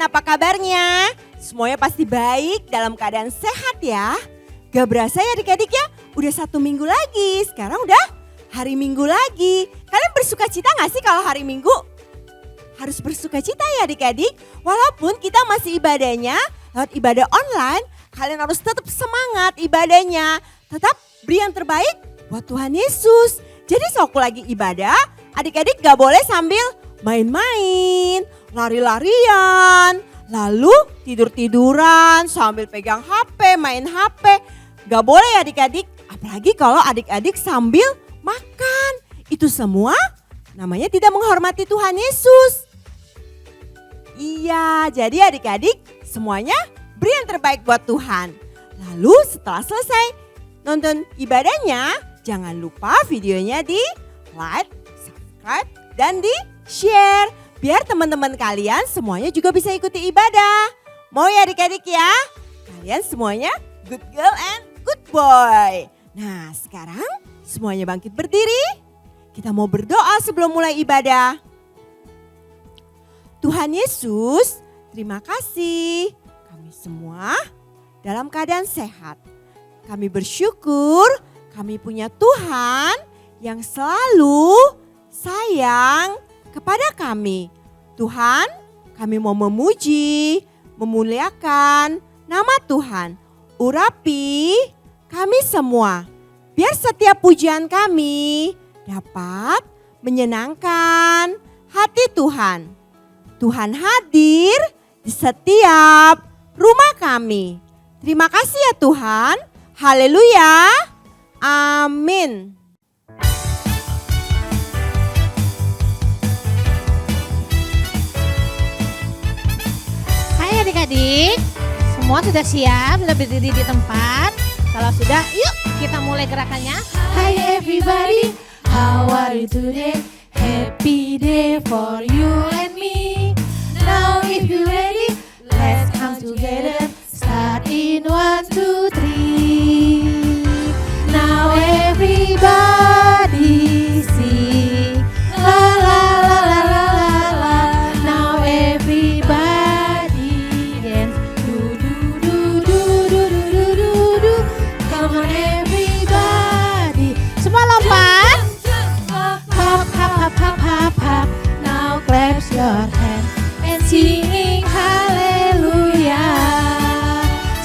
apa kabarnya? Semuanya pasti baik, dalam keadaan sehat ya. Gak berasa ya adik-adik ya, udah 1 minggu lagi, sekarang udah hari Minggu lagi. Kalian bersuka cita gak sih kalau hari Minggu? Harus bersuka cita ya adik-adik, walaupun kita masih ibadahnya lewat ibadah online, kalian harus tetap semangat ibadahnya. Tetap beri yang terbaik buat Tuhan Yesus. Jadi sewaktu lagi ibadah, adik-adik gak boleh sambil main-main, lari-larian, lalu tidur-tiduran sambil pegang HP, main HP. Gak boleh ya adik-adik, apalagi kalau adik-adik sambil makan. Itu semua namanya tidak menghormati Tuhan Yesus. Iya, jadi adik-adik semuanya beri yang terbaik buat Tuhan. Lalu setelah selesai nonton ibadahnya, jangan lupa videonya di like, subscribe, dan di share. Biar teman-teman kalian semuanya juga bisa ikuti ibadah. Mau ya adik-adik ya? Kalian semuanya good girl and good boy. Nah sekarang semuanya bangkit berdiri. Kita mau berdoa sebelum mulai ibadah. Tuhan Yesus, terima kasih. Kami semua dalam keadaan sehat. Kami bersyukur kami punya Tuhan yang selalu sayang kepada kami. Tuhan, kami mau memuji, memuliakan nama Tuhan. Urapi kami semua, biar setiap pujian kami dapat menyenangkan hati Tuhan. Tuhan hadir di setiap rumah kami. Terima kasih ya Tuhan. Haleluya. Amin. Hai adik-adik, semua sudah siap, sudah berdiri di tempat? Kalau sudah, yuk kita mulai gerakannya. Hi everybody, how are you today? Happy day for you and me. Now if you ready, let's come together. Start in 1, 2, 3. Now everybody sing. La la la la la la la. Now everybody dance. Do do do do do do do do do. Come on everybody. Semua lompat. Hop hop hop hop hop hop. Now clap your hands and singing hallelujah.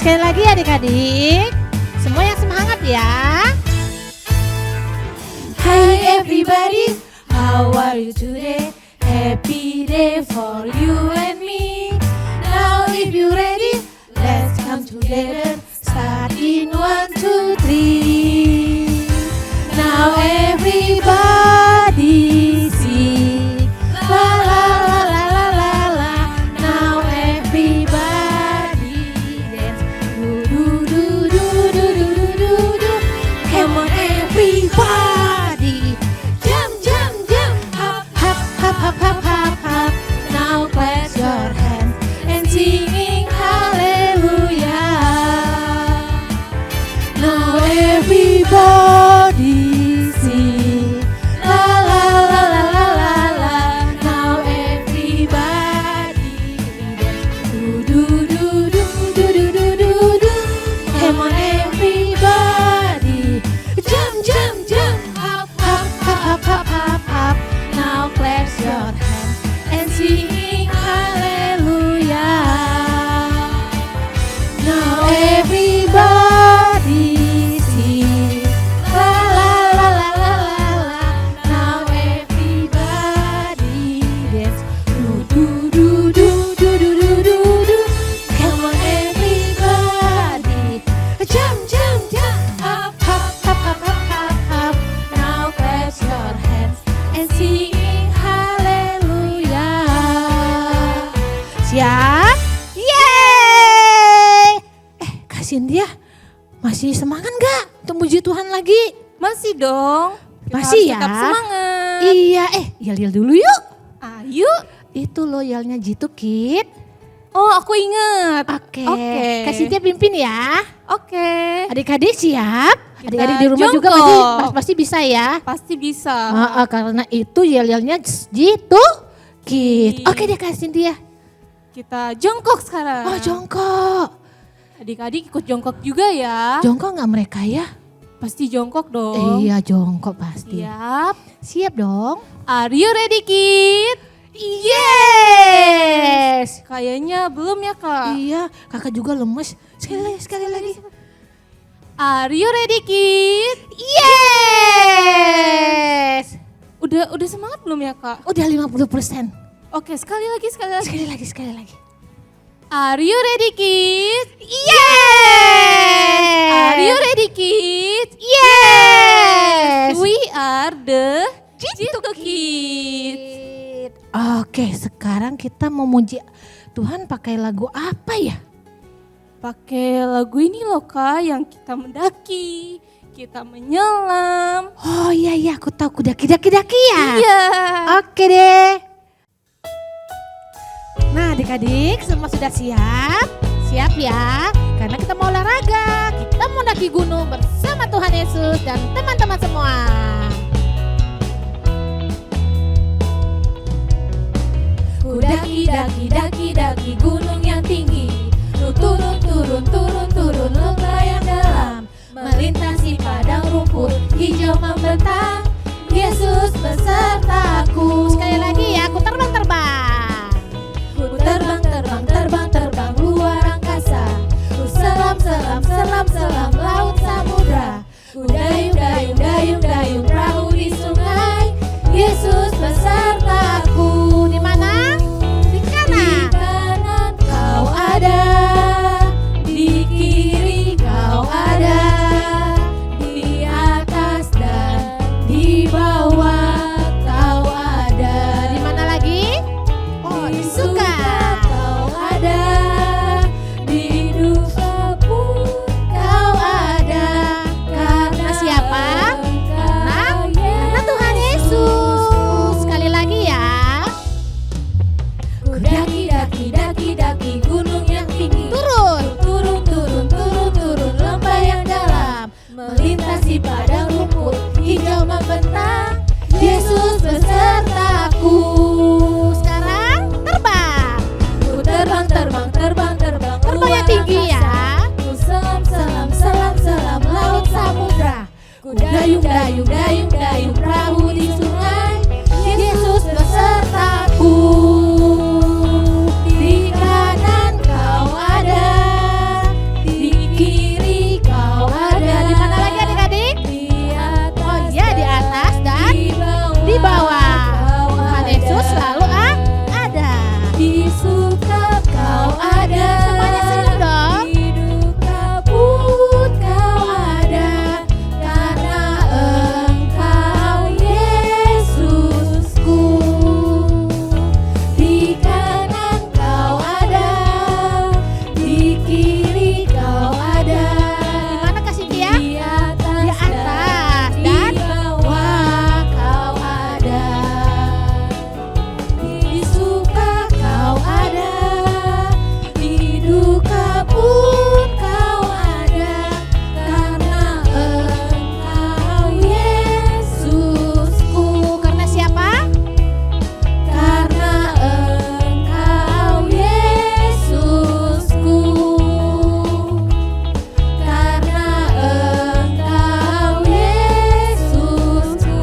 Sekali lagi adik-adik, semua yang semangat ya. Hi everybody, how are you today? Happy day for you and me. Now if you ready, let's come together. Start in 1, 2, 3. Now everybody sing. La la la la la la la. Now everybody dance. Do do do do do do do do do. Come on everybody. Jump jump jump. Hop hop hop hop hop hop hop. Now clap your hands and singing hallelujah. Now everybody sing. La la la la la la la. Now everybody dance. Do do do do do do do do do. Come on everybody. Jump jump jump. Hop hop hop hop hop hop hop. Now clap your hands and sing hallelujah. Now everybody sing. La la la la la la la. Now everybody dance. Do do do do do do do do do. Come on everybody. Jump jump jump. Hop hop hop hop hop hop hop. Now clap your hands and sing hallelujah. Siap? Yeay! Kak Cynthia, masih semangat gak untuk muji Tuhan lagi? Masih dong. Kita Masih harus ya? tetap semangat. Iya, yel-yel dulu yuk. Ayo. Itu loh yelnya Jitu Kid. Oh aku inget. Oke. Oke. Kak Cynthia pimpin ya. Oke. Adik-adik siap? Kita Adik-adik di rumah juga jongkok. pasti bisa ya. Pasti bisa. Karena itu yel-yelnya Jitu Kid. Oke deh Kak Cynthia. Kita jongkok sekarang. Oh jongkok. Adik-adik ikut jongkok juga ya. Jongkok nggak mereka ya? Pasti jongkok dong. Iya jongkok pasti. Siap. Siap dong. Are you ready, kid? Yes. Kayaknya belum ya, Kak. Iya, kakak juga lemes. Sekali lagi. Are you ready, kid? Yes. Udah semangat belum ya, Kak? Udah 50%. Oke, sekali lagi. Sekali lagi. Are you ready, kid? Yes. Are you ready, kid? Yes. We are the Jitu Kids. Oke, sekarang kita mau muji Tuhan pakai lagu apa ya? Pakai lagu ini loh, Kak, yang kita mendaki, kita menyelam. Oh iya, aku tahu daki ya. Iya. Oke deh. Nah adik-adik semua sudah siap? Siap ya, karena kita mau olahraga. Kita mau daki gunung bersama Tuhan Yesus dan teman-teman semua. Ku daki gunung yang tinggi. Turun lembah yang dalam. Melintasi padang rumput hijau membentang. Yesus besertaku. Sekali lagi ya, aku terbang. Ku terbang luar angkasa. Ku selam laut samudra. Ku dayung perahu di sungai. Yesus besertaku. Di mana? Di Di kanan. kanan kau ada, di kiri kau ada, di atas dan di bawah kau ada. Di mana lagi? Oh, di suka. Kau ada, di duka pun kau ada. Karena siapa? Karena Karena Tuhan Yesus. Sekali lagi ya. Ku daki gunung yang tinggi. Turun. Turun lembah yang dalam. Melintasi padang rumput hijau membentang. Yesus besertaku. Sekarang terbang. Ku terbang Terbang yang tinggi ya. Ku selam laut samudra. Ku dayung perahu di sungai. Yesus besertaku. Di kanan kau ada, di kiri kau ada. Di mana lagi adik-adik? Di atas, Oh iya, di atas dan di bawah. Tuhan Yesus selalu ada. Di suka kau ada, Semuanya senyum dong. di duka pun kau ada, karena Engkau Yesusku. Di kanan kau ada, di kiri kau ada. Di mana Kak Cynthia? Di atas, Di atas di dan bawah kau ada. Di suka kau ada, di duka pun kau ada, karena Engkau Yesusku. Karena siapa? Karena Engkau Yesusku. Karena Engkau Yesusku.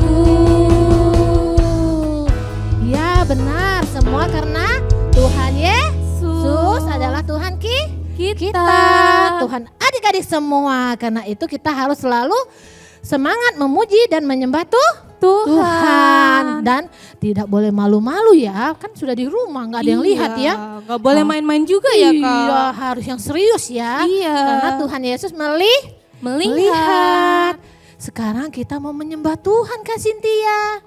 Ya benar, semua karena Tuhan Yesus adalah Tuhan kita. Tuhan adik-adik semua. Karena itu kita harus selalu semangat memuji dan menyembah Tuhan. Dan tidak boleh malu-malu ya. Kan sudah di rumah nggak ada yang lihat ya. Gak boleh main-main juga ya, Kak. Iya, harus yang serius ya. Iya. Karena Tuhan Yesus Melihat. melihat. Sekarang kita mau menyembah Tuhan Kak Cynthia.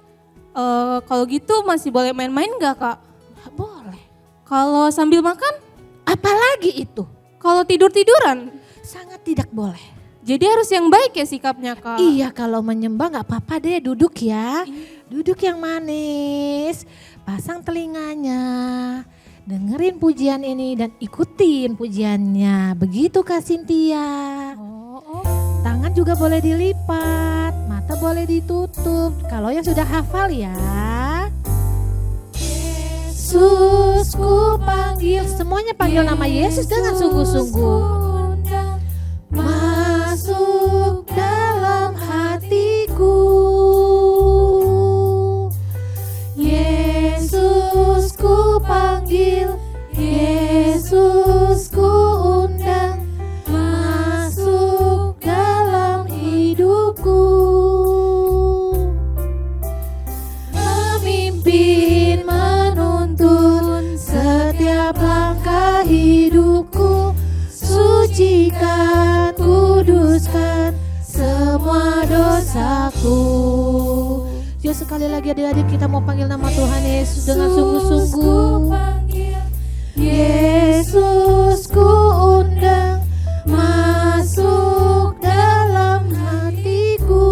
Kalau gitu masih boleh main-main gak, Kak? Boleh. Kalau sambil makan? Apalagi itu? Kalau tidur-tiduran? Sangat tidak boleh. Jadi harus yang baik ya sikapnya, Kak? Iya, kalau menyembah nggak apa-apa deh, duduk ya. Duduk yang manis, pasang telinganya, dengerin pujian ini dan ikutin pujiannya. Begitu Kak Cynthia. Tangan juga boleh dilipat, mata boleh ditutup. Kalau yang sudah hafal ya. Yesus ku panggil. Semuanya panggil nama Yesus dengan sungguh-sungguh. Masuk dalam hatiku, Yesus ku panggil, Yesus ku undang, masuk dalam hidupku. Memimpin, menuntun setiap langkah hidupku, sucikan, kuduskan semua dosaku. Yuk sekali lagi adik-adik kita mau panggil nama Tuhan Yesus dengan sungguh-sungguh. Yesus ku undang, masuk dalam hatiku.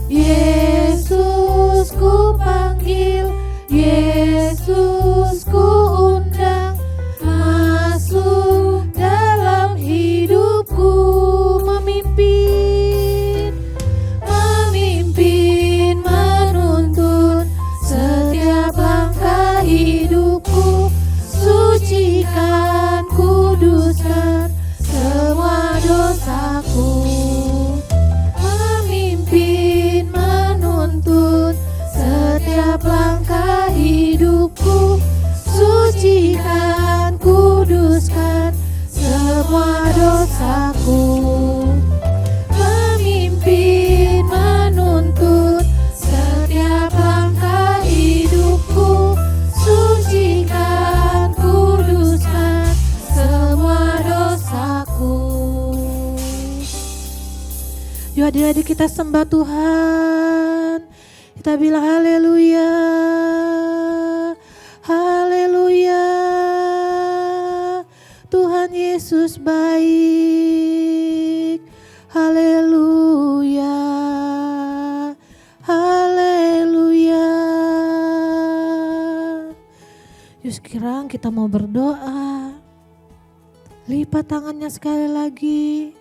Yesus ku panggil, Yesus ku undang, masuk dalam hidupku. Memimpin, memimpin, menuntun setiap langkah hidupku, sucikan, kuduskan semua dosaku. Memimpin, menuntun setiap langkah hidupku, sucikan, kuduskan semua dosaku. Memimpin, menuntun setiap langkah hidupku, sucikan, kuduskan semua dosaku. Yuk adik-adik kita sembah Tuhan. Kita bilang haleluya, haleluya. Tuhan Yesus baik, haleluya, haleluya. Yuk sekarang kita mau berdoa. Lipat tangannya sekali lagi,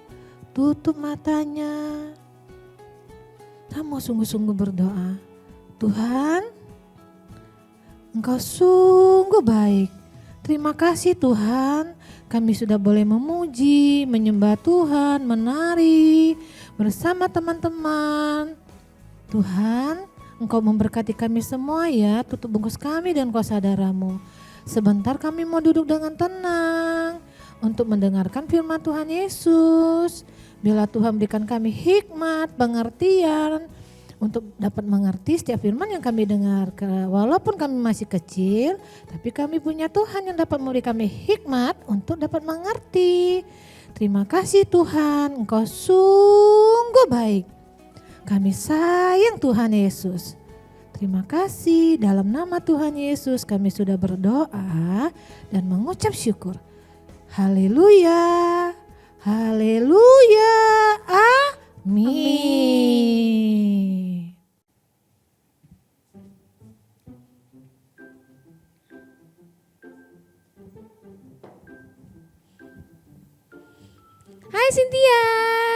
tutup matanya. Kita mau sungguh-sungguh berdoa. Tuhan, Engkau sungguh baik. Terima kasih Tuhan, kami sudah boleh memuji, menyembah Tuhan, menari bersama teman-teman. Tuhan, Engkau memberkati kami semua ya, tutup bungkus kami dengan kuasa darah-Mu. Sebentar kami mau duduk dengan tenang untuk mendengarkan firman Tuhan Yesus. Bila Tuhan berikan kami hikmat, pengertian, untuk dapat mengerti setiap firman yang kami dengar. Walaupun kami masih kecil, tapi kami punya Tuhan yang dapat memberi kami hikmat untuk dapat mengerti. Terima kasih Tuhan, Engkau sungguh baik. Kami sayang Tuhan Yesus. Terima kasih, dalam nama Tuhan Yesus kami sudah berdoa dan mengucap syukur. Haleluya, haleluya, amin. Hai Cynthia.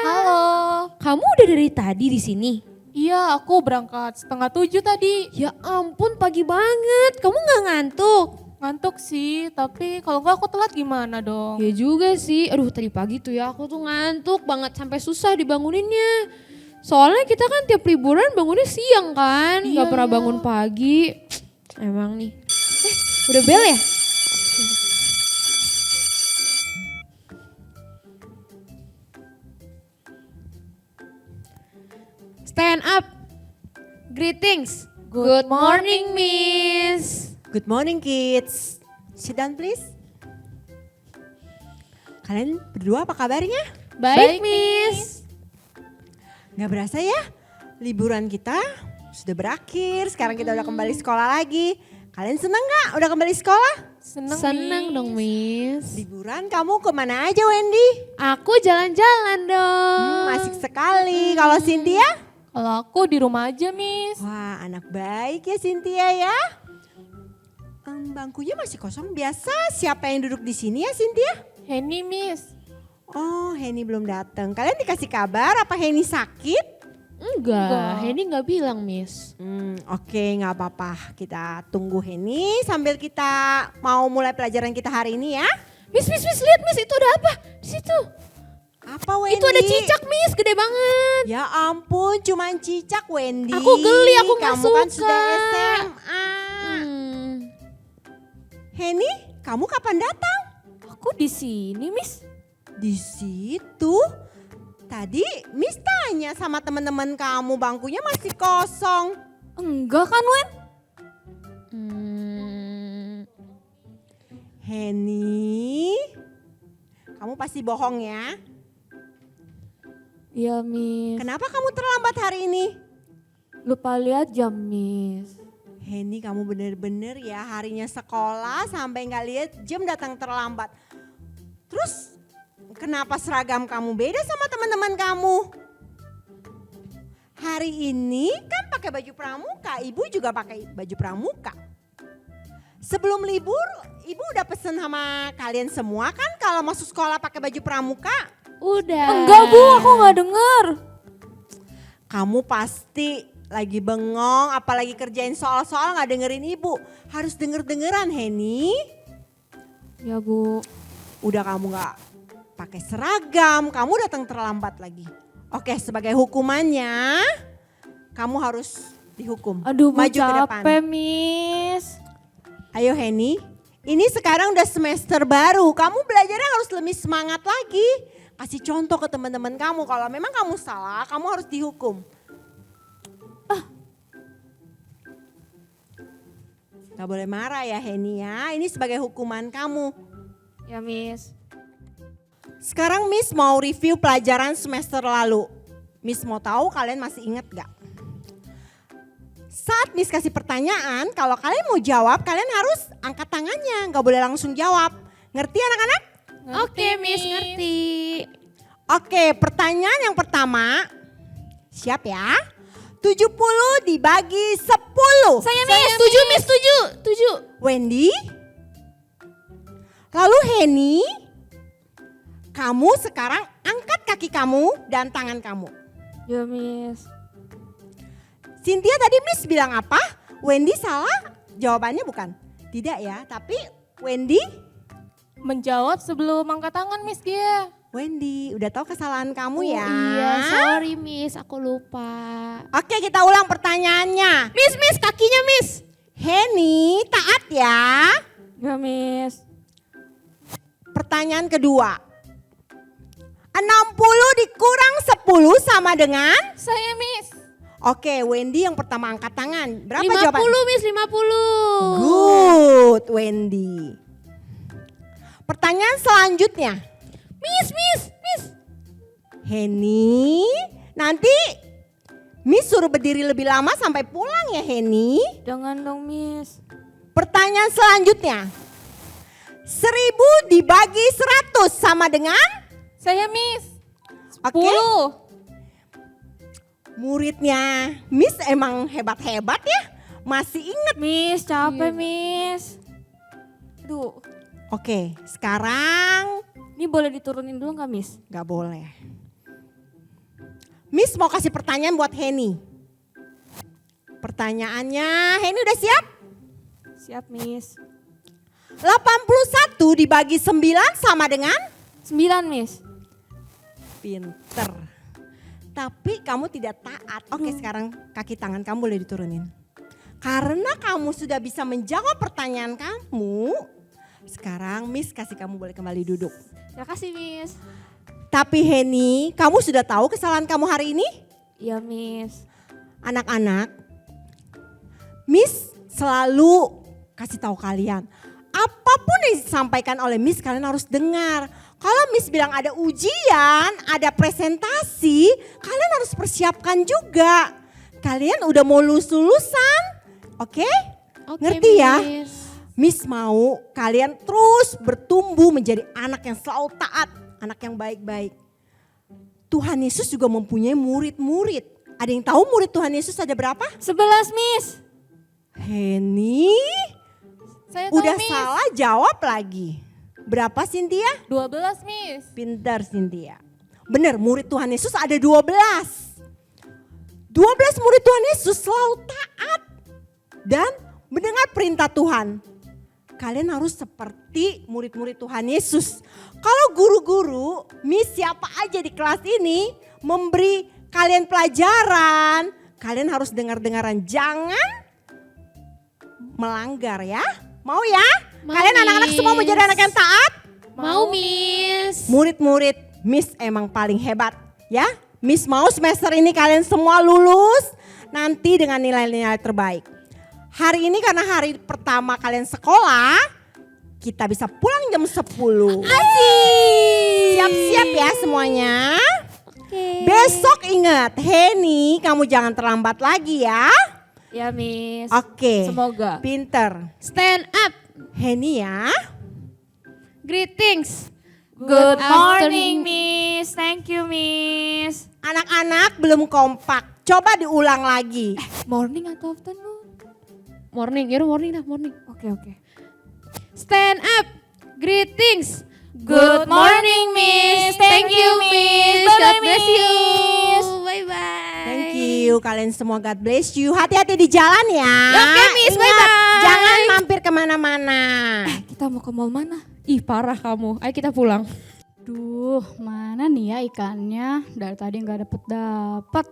Halo. Kamu udah dari tadi di sini? Iya, aku berangkat 6:30 tadi. Ya ampun, pagi banget. Kamu nggak ngantuk? Ngantuk sih, tapi kalau enggak aku telat gimana dong? Ya juga sih. Aduh, tadi pagi tuh ya aku tuh ngantuk banget sampai susah dibanguninnya. Soalnya kita kan tiap liburan bangunnya siang kan, nggak Iya. pernah bangun pagi. Emang nih. Udah bel ya? Stand up. Greetings. Good morning, Miss. Good morning kids. Sit down please. Kalian berdua apa kabarnya? Baik, Miss. Gak berasa ya, liburan kita sudah berakhir. Sekarang kita udah kembali sekolah lagi. Kalian seneng gak udah kembali sekolah? Seneng dong, Miss. Liburan kamu kemana aja Wendy? Aku jalan-jalan dong. Asik sekali. Kalau Cynthia? Kalau aku di rumah aja, Miss. Wah, anak baik ya Cynthia ya. Bangkunya masih kosong. Biasa siapa yang duduk di sini ya Cynthia? Henny, Miss. Oh, Henny belum datang. Kalian dikasih kabar apa Henny sakit? Enggak, Henny nggak bilang Miss. Oke, nggak apa-apa. Kita tunggu Henny sambil kita mau mulai pelajaran kita hari ini ya. Miss, lihat Miss, itu ada apa di situ? Apa Wendy? Itu ada cicak Miss, gede banget. Ya ampun, cuman cicak Wendy. Aku geli, aku nggak Kamu kan suka. sudah SMA. Henny, kamu kapan datang? Aku di sini, Miss. Di situ. Tadi Miss tanya sama teman-teman kamu, bangkunya masih kosong. Enggak kan, Wen? Henny, kamu pasti bohong ya. Iya, Miss. Kenapa kamu terlambat hari ini? Lupa lihat jam, Miss. Henny, kamu bener-bener ya harinya sekolah sampai nggak lihat jam datang terlambat. Terus kenapa seragam kamu beda sama teman-teman kamu? Hari ini kan pakai baju pramuka, ibu juga pakai baju pramuka. Sebelum libur, ibu udah pesen sama kalian semua kan kalau masuk sekolah pakai baju pramuka? Udah. Enggak, Bu, aku nggak denger. Kamu pasti lagi bengong, apalagi kerjain soal-soal nggak dengerin ibu. Harus denger-dengeran Henny. Ya, Bu. Udah kamu nggak pakai seragam, kamu datang terlambat lagi. Oke, sebagai hukumannya kamu harus dihukum. Aduh, Bu, Maju ke depan. capek, Miss. Ayo Henny, ini sekarang udah semester baru, kamu belajarnya harus lebih semangat lagi. Kasih contoh ke teman-teman kamu, kalau memang kamu salah, kamu harus dihukum. Gak boleh marah ya Henny ya, ini sebagai hukuman kamu. Ya, Miss. Sekarang Miss mau review pelajaran semester lalu. Miss mau tahu kalian masih ingat gak? Saat Miss kasih pertanyaan, kalau kalian mau jawab, kalian harus angkat tangannya, gak boleh langsung jawab. Ngerti anak-anak? Oke Miss, ngerti. Oke, pertanyaan yang pertama. Siap ya? 70 dibagi 10. Saya Miss, 7 Miss, 7. Wendy? Lalu Henny? Kamu sekarang angkat kaki kamu dan tangan kamu. Ya, Miss. Cynthia tadi Miss bilang apa? Wendy salah? Jawabannya bukan. Tidak ya, tapi Wendy? Menjawab sebelum angkat tangan, Miss, dia. Wendy, udah tahu kesalahan kamu ya? Iya, sorry Miss, aku lupa. Oke, kita ulang pertanyaannya. Miss, kakinya Miss. Henny, taat ya. Ya, Miss. Pertanyaan kedua. 60 dikurang 10 sama dengan? Saya, Miss. Oke, Wendy yang pertama angkat tangan. Berapa 50 jawaban? Miss, 50. Good, Wendy. Pertanyaan selanjutnya. Miss. Henny, nanti Miss suruh berdiri lebih lama sampai pulang ya Henny. Jangan dong, Miss. Pertanyaan selanjutnya. 1000 dibagi 100 sama dengan? Saya, Miss. Oke. 10. Muridnya Miss emang hebat-hebat ya. Masih ingat. Miss, capek, Miss. Aduh, Oke, sekarang ini boleh diturunin dulu nggak, Miss? gak boleh. Miss mau kasih pertanyaan buat Henny. Pertanyaannya, Henny udah siap? Siap, Miss. 81 dibagi 9 sama dengan? 9, Miss. Pinter. Tapi kamu tidak taat. Oke, sekarang kaki tangan kamu boleh diturunin. Karena kamu sudah bisa menjawab pertanyaan kamu, sekarang Miss kasih kamu boleh kembali duduk. Terima kasih, Miss. Tapi Henny, kamu sudah tahu kesalahan kamu hari ini? Iya, Miss. Anak-anak, Miss selalu kasih tahu kalian, apapun yang disampaikan oleh Miss kalian harus dengar. Kalau Miss bilang ada ujian, ada presentasi, kalian harus persiapkan juga. Kalian udah mau lulus-lulusan, oke? Ngerti ya? Miss. Miss mau kalian terus bertumbuh menjadi anak yang selalu taat, anak yang baik-baik. Tuhan Yesus juga mempunyai murid-murid. Ada yang tahu murid Tuhan Yesus ada berapa? 11, Miss. Henny, Saya tahu, udah Miss. salah jawab lagi. Berapa Cynthia? 12, Miss. Pintar Cynthia. Bener, murid Tuhan Yesus ada 12. 12 murid Tuhan Yesus selalu taat dan mendengar perintah Tuhan. Kalian harus seperti murid-murid Tuhan Yesus. Kalau guru-guru, miss siapa aja di kelas ini memberi kalian pelajaran, kalian harus dengar-dengaran, jangan melanggar ya. Mau ya? Mau, Kalian anak-anak semua mau jadi anak yang taat? Mau Miss. Murid-murid Miss emang paling hebat ya. Miss mau semester ini kalian semua lulus nanti dengan nilai-nilai terbaik. Hari ini karena hari pertama kalian sekolah, kita bisa pulang jam 10. Asik. Siap-siap ya semuanya. Oke. Besok ingat, Heni kamu jangan terlambat lagi ya. Ya Miss. Oke. Semoga. Pinter. Stand up. Heni ya. Greetings. Good afternoon. morning Miss. Thank you Miss. Anak-anak belum kompak. Coba diulang lagi. Morning atau afternoon? Morning, yaudah morning dah, morning. Oke. Stand up. Greetings. Good morning Miss. Thank you Miss. God Bye-bye, bless you. Miss. Bye-bye. Thank you. Kalian semua God bless you. Hati-hati di jalan ya. Oke, Miss. Ingat, Bye-bye. jangan mampir kemana-mana. Kita mau ke mall mana? Ih parah kamu, ayo kita pulang. Duh, mana nih ya ikannya? Dari tadi nggak dapet.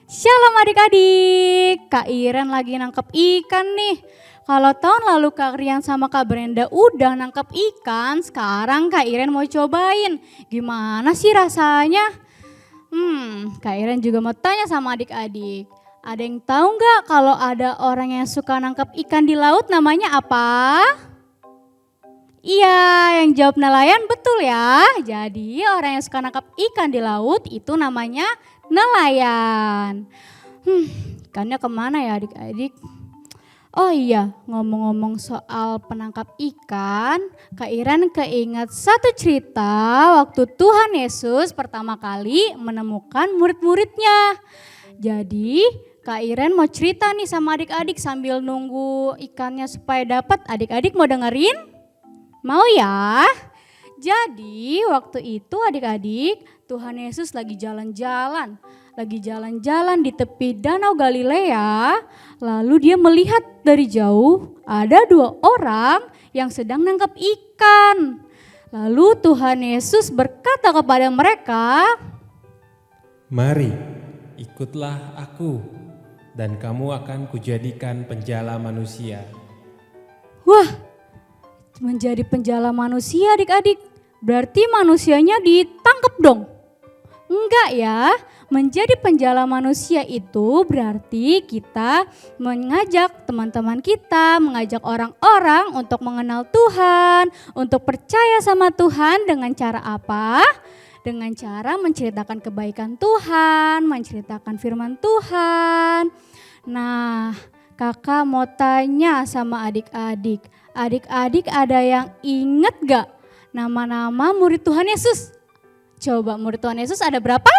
Shalom adik-adik. Kak Iren lagi nangkep ikan nih. Kalau tahun lalu Kak Rian sama Kak Brenda udah nangkep ikan, sekarang Kak Iren mau cobain. Gimana sih rasanya? Kak Iren juga mau tanya sama adik-adik. Ada yang tahu nggak kalau ada orang yang suka nangkep ikan di laut namanya apa? Iya, yang jawab nelayan betul ya. Jadi orang yang suka nangkap ikan di laut itu namanya nelayan. Ikannya kemana ya adik-adik? Oh iya, ngomong-ngomong soal penangkap ikan, Kak Iren keinget satu cerita waktu Tuhan Yesus pertama kali menemukan murid-muridnya. Jadi Kak Iren mau cerita nih sama adik-adik sambil nunggu ikannya supaya dapat. Adik-adik mau dengerin? Mau ya? Jadi waktu itu adik-adik Tuhan Yesus lagi jalan-jalan di tepi Danau Galilea. Lalu dia melihat dari jauh ada 2 orang yang sedang nangkap ikan. Lalu Tuhan Yesus berkata kepada mereka, "Mari, ikutlah aku, dan kamu akan kujadikan penjala manusia." wah, menjadi penjala manusia adik-adik, berarti manusianya ditangkap dong? Enggak ya, menjadi penjala manusia itu berarti kita mengajak teman-teman kita, mengajak orang-orang untuk mengenal Tuhan, untuk percaya sama Tuhan dengan cara apa? Dengan cara menceritakan kebaikan Tuhan, menceritakan firman Tuhan. Nah, kakak mau tanya sama adik-adik. Adik-adik ada yang inget gak nama-nama murid Tuhan Yesus? Coba murid Tuhan Yesus ada berapa?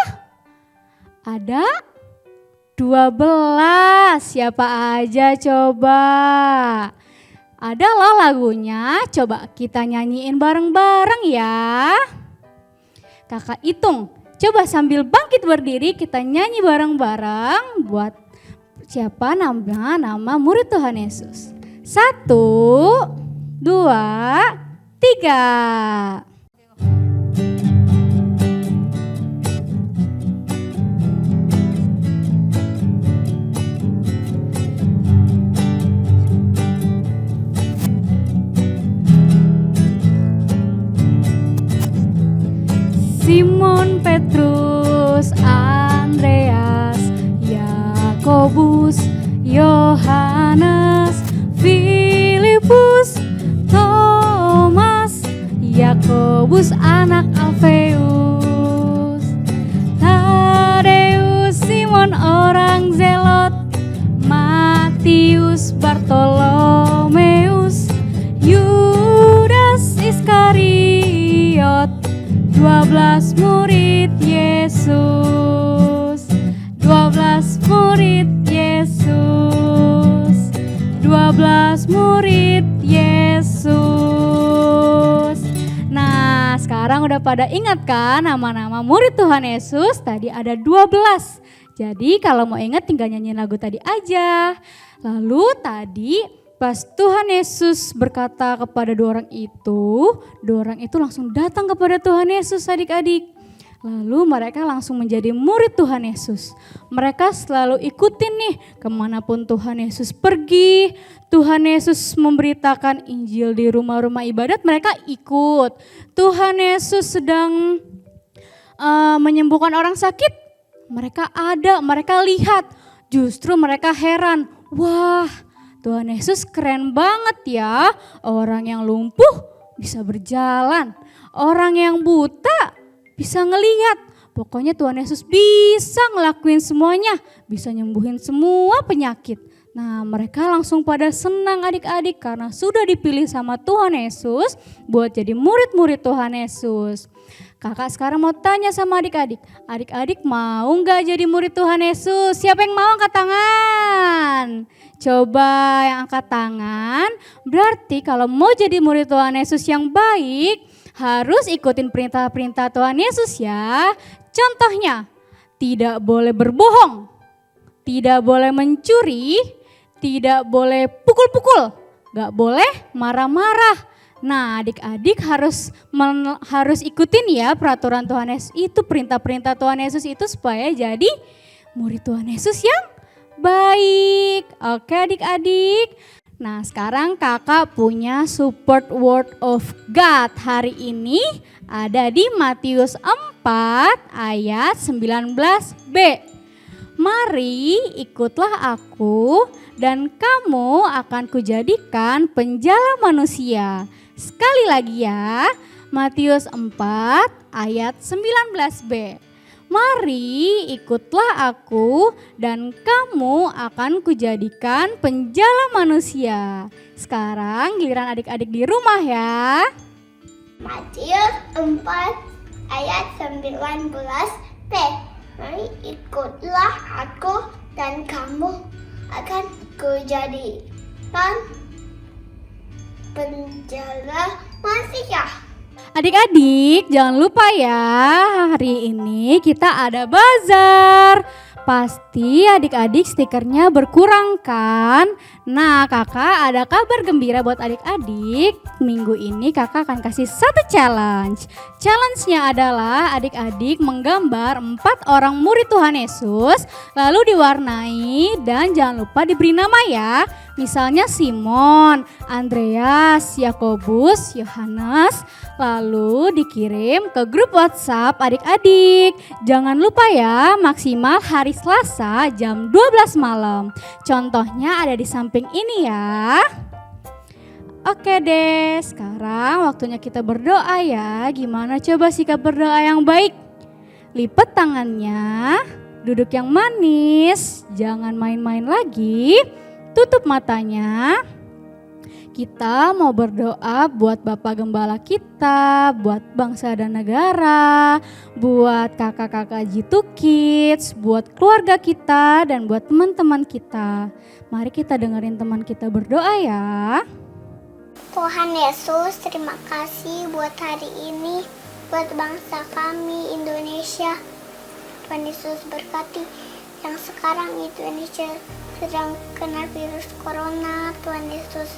Ada 12. Siapa aja coba? Ada loh lagunya, coba kita nyanyiin bareng-bareng ya. Kakak hitung, coba sambil bangkit berdiri kita nyanyi bareng-bareng buat siapa nama murid Tuhan Yesus. 1, 2, 3. Simon Petrus, Andreas, Yakobus, Yohanes, Filipus, Thomas, Yakobus anak Alfeus, Tadeus, Simon orang Zelot, Matius, Bartolomeus, Yudas Iskariot, 12 murid Yesus, 12 murid Yesus, 12 murid Yesus. Nah, sekarang udah pada ingat kan nama-nama murid Tuhan Yesus? Tadi ada 12. Jadi kalau mau ingat tinggal nyanyiin lagu tadi aja. Lalu tadi pas Tuhan Yesus berkata kepada dua orang itu langsung datang kepada Tuhan Yesus adik-adik. Lalu mereka langsung menjadi murid Tuhan Yesus. Mereka selalu ikutin nih kemanapun Tuhan Yesus pergi. Tuhan Yesus memberitakan Injil di rumah-rumah ibadat, mereka ikut. Tuhan Yesus sedang menyembuhkan orang sakit, mereka ada, mereka lihat. Justru mereka heran, wah Tuhan Yesus keren banget ya. Orang yang lumpuh bisa berjalan, orang yang buta bisa ngelihat. Pokoknya Tuhan Yesus bisa ngelakuin semuanya, bisa nyembuhin semua penyakit. Nah mereka langsung pada senang adik-adik karena sudah dipilih sama Tuhan Yesus buat jadi murid-murid Tuhan Yesus. Kakak sekarang mau tanya sama adik-adik. Adik-adik mau gak jadi murid Tuhan Yesus? Siapa yang mau angkat tangan? Coba yang angkat tangan. Berarti kalau mau jadi murid Tuhan Yesus yang baik, harus ikutin perintah-perintah Tuhan Yesus ya. Contohnya, tidak boleh berbohong, tidak boleh mencuri, tidak boleh pukul-pukul, gak boleh marah-marah. Nah adik-adik harus ikutin ya peraturan Tuhan Yesus itu, perintah-perintah Tuhan Yesus itu supaya jadi murid Tuhan Yesus yang baik. Oke adik-adik. Nah sekarang kakak punya support word of God hari ini ada di Matius 4 ayat 19b. Mari ikutlah aku dan kamu akan kujadikan penjala manusia. Sekali lagi ya, Matius 4 ayat 19b. Mari ikutlah aku dan kamu akan kujadikan penjala manusia. Sekarang giliran adik-adik di rumah ya. Matius 4 ayat 19b. Mari ikutlah aku dan kamu akan kujadikan penjala manusia. Adik-adik jangan lupa ya, hari ini kita ada bazar. Pasti adik-adik stikernya berkurang kan? Nah kakak ada kabar gembira buat adik-adik. Minggu ini kakak akan kasih satu challenge. Challenge-nya adalah adik-adik menggambar 4 orang murid Tuhan Yesus. Lalu diwarnai dan jangan lupa diberi nama ya. Misalnya Simon, Andreas, Yakobus, Yohanes. Lalu dikirim ke grup WhatsApp adik-adik. Jangan lupa ya, maksimal hari Selasa jam 12 malam. Contohnya ada di samping ini ya. Oke deh, sekarang waktunya kita berdoa ya. Gimana coba sikap berdoa yang baik? Lipat tangannya, duduk yang manis, jangan main-main lagi. Tutup matanya. Kita mau berdoa buat Bapak Gembala kita, buat bangsa dan negara, buat kakak-kakak G2 Kids, buat keluarga kita dan buat teman-teman kita. Mari kita dengerin teman kita berdoa ya. Tuhan Yesus, terima kasih buat hari ini, buat bangsa kami Indonesia. Tuhan Yesus berkati yang sekarang Indonesia sedang kena virus corona. Tuhan Yesus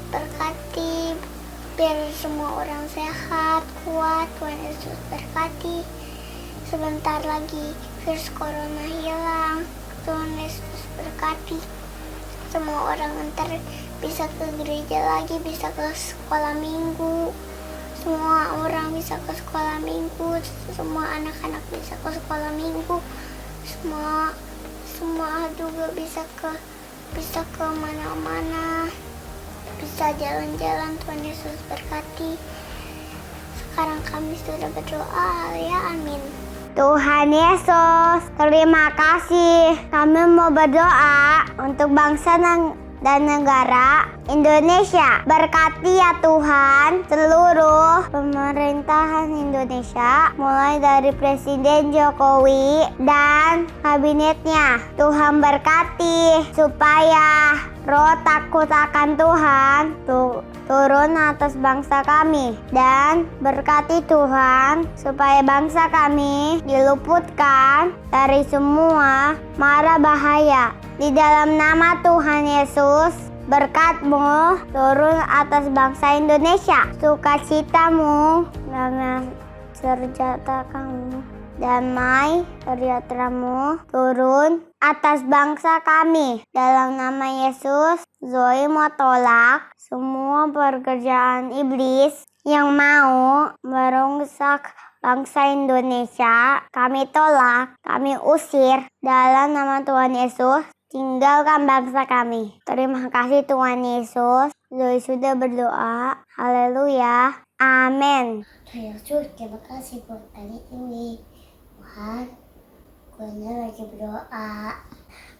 berkati biar semua orang sehat, kuat. Tuhan Yesus berkati. Sebentar lagi virus corona hilang. Tuhan Yesus berkati. Semua orang ntar bisa ke gereja lagi, bisa ke sekolah minggu. Semua orang bisa ke sekolah minggu. Semua anak-anak bisa ke sekolah minggu. Semua juga bisa ke mana-mana. Bisa jalan-jalan. Tuhan Yesus berkati. Sekarang kami sudah berdoa ya, amin. Tuhan Yesus, terima kasih. Kami mau berdoa untuk bangsa dan negara Indonesia. Berkati ya Tuhan seluruh pemerintahan Indonesia, mulai dari Presiden Jokowi dan kabinetnya. Tuhan berkati supaya Roh takut akan Tuhan turun atas bangsa kami, dan berkati Tuhan supaya bangsa kami diluputkan dari semua mara bahaya. Di dalam nama Tuhan Yesus, berkat-Mu turun atas bangsa Indonesia. Sukacitamu dengan senjata kamu, damai sejahtera-Mu turun atas bangsa kami. Dalam nama Yesus, Zoe mau tolak semua pekerjaan iblis yang mau merusak bangsa Indonesia. Kami tolak, kami usir dalam nama Tuhan Yesus. Tinggalkan bangsa kami. Terima kasih Tuhan Yesus. Zoe sudah berdoa. Haleluya. Amin. Tuhan Yesus, terima kasih buat hari ini. Tuhan, gue lagi berdoa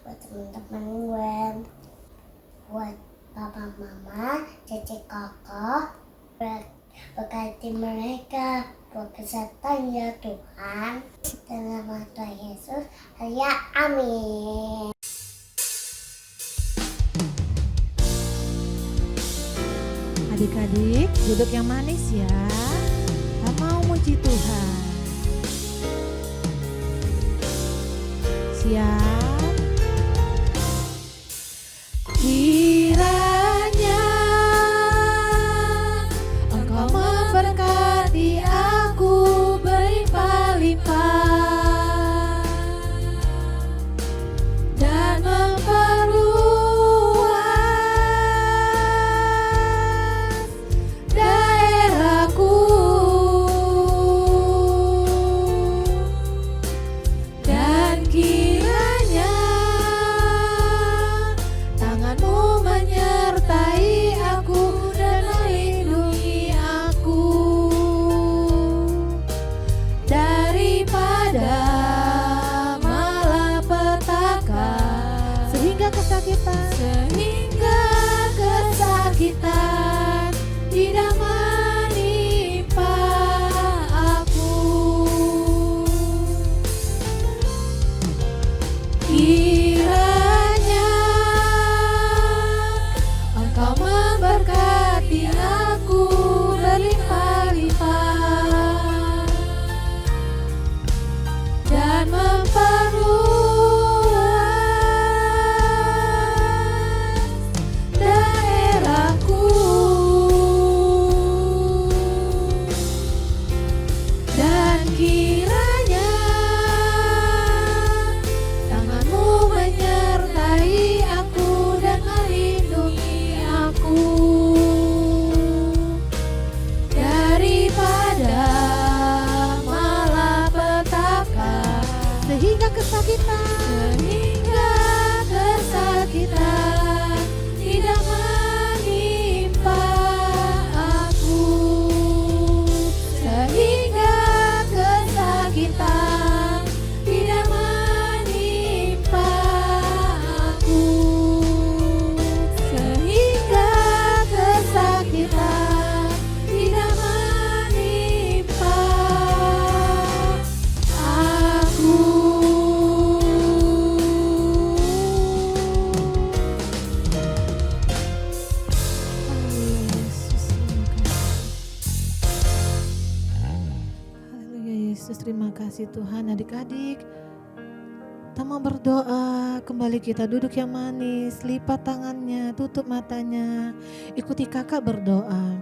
buat teman-teman gue, buat papa mama, cece kakak, berkati mereka, buat kesehatan ya Tuhan. Dalam nama Tuhan Yesus, ya amin. Adik-adik, duduk yang manis ya. Tak mau muji Tuhan. Siap. Kiranya Engkau memberkati aku berlimpah-limpah dan memperluas daerahku, dan kiranya tangan-Mu menyertai aku dan melindungi aku daripada malapetaka, sehingga kesakitan tidak menimpa aku. Kiranya Engkau memberkati aku berlimpah-limpah dan memperluas daerahku, dan kiranya tangan-Mu menyertai aku dan melindungi aku daripada malapetaka, sehingga kesakitan tidak menimpa aku, sehingga kesakitan tidak menimpa aku, sehingga kesakitan tidak menimpa aku. Haleluya Yesus, terima kasih Tuhan. Adik-adik, kita mau berdoa, kembali kita duduk yang manis, lipat tangannya, tutup matanya, ikuti kakak berdoa.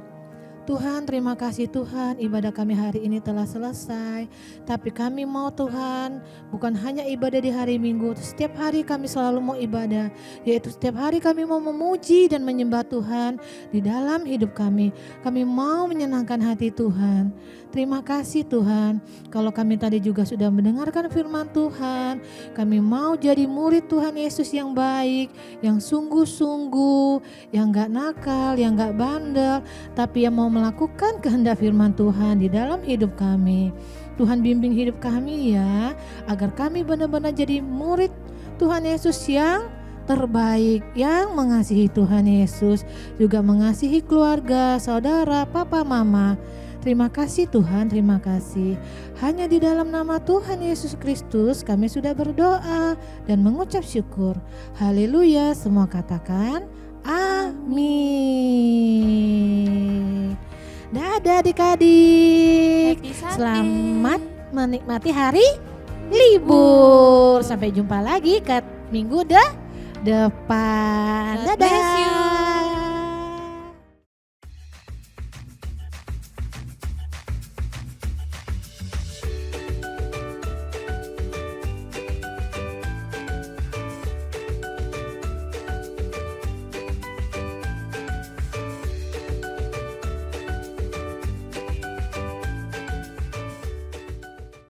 Tuhan, terima kasih Tuhan, ibadah kami hari ini telah selesai. Tapi kami mau Tuhan, bukan hanya ibadah di hari Minggu, setiap hari kami selalu mau ibadah. Yaitu setiap hari kami mau memuji dan menyembah Tuhan di dalam hidup kami. Kami mau menyenangkan hati Tuhan. Terima kasih Tuhan, kalau kami tadi juga sudah mendengarkan firman Tuhan. Kami mau jadi murid Tuhan Yesus yang baik, yang sungguh-sungguh, yang gak nakal, yang gak bandel, tapi yang mau melakukan kehendak firman Tuhan di dalam hidup kami. Tuhan bimbing hidup kami ya, agar kami benar-benar jadi murid Tuhan Yesus yang terbaik, yang mengasihi Tuhan Yesus, juga mengasihi keluarga, saudara, papa, mama. Terima kasih Tuhan, terima kasih. Hanya di dalam nama Tuhan Yesus Kristus kami sudah berdoa dan mengucap syukur. Haleluya, semua katakan amin. Dadah adik-adik. Happy Sunday. Selamat menikmati hari libur. Sampai jumpa lagi ke minggu depan. God bless you. Dadah.